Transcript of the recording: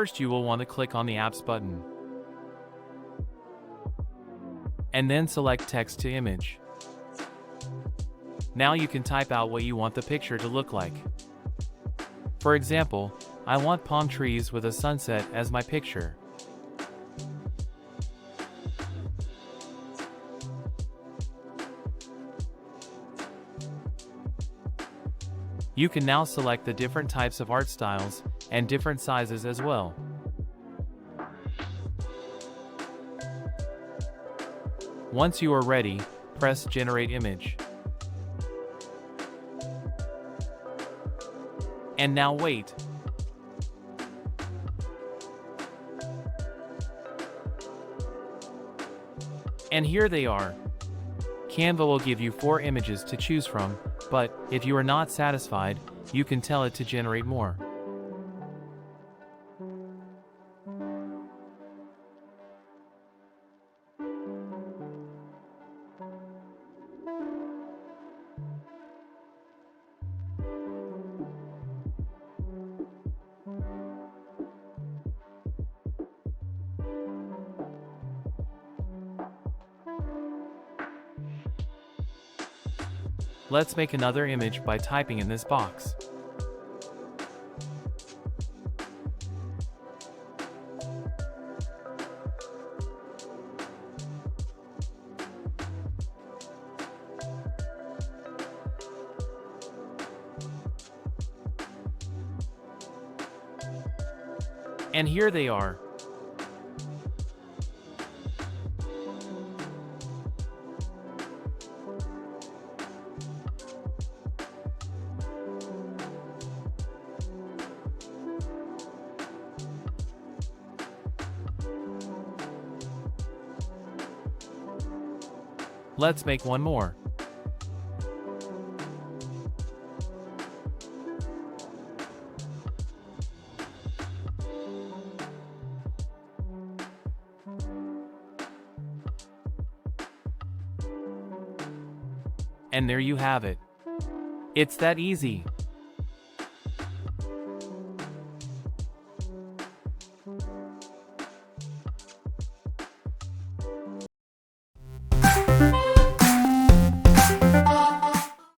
First, you will want to click on the Apps button, and then select Text to Image. Now you can type out what you want the picture to look like. For example, I want palm trees with a sunset as my picture. You can now select the different types of art styles and different sizes as well. Once you are ready, press Generate Image. And now wait. And here they are. Canva will give you 4 images to choose from, but if you are not satisfied, you can tell it to generate more. Let's make another image by typing in this box. And here they are. Let's make one more. And there you have it. It's that easy.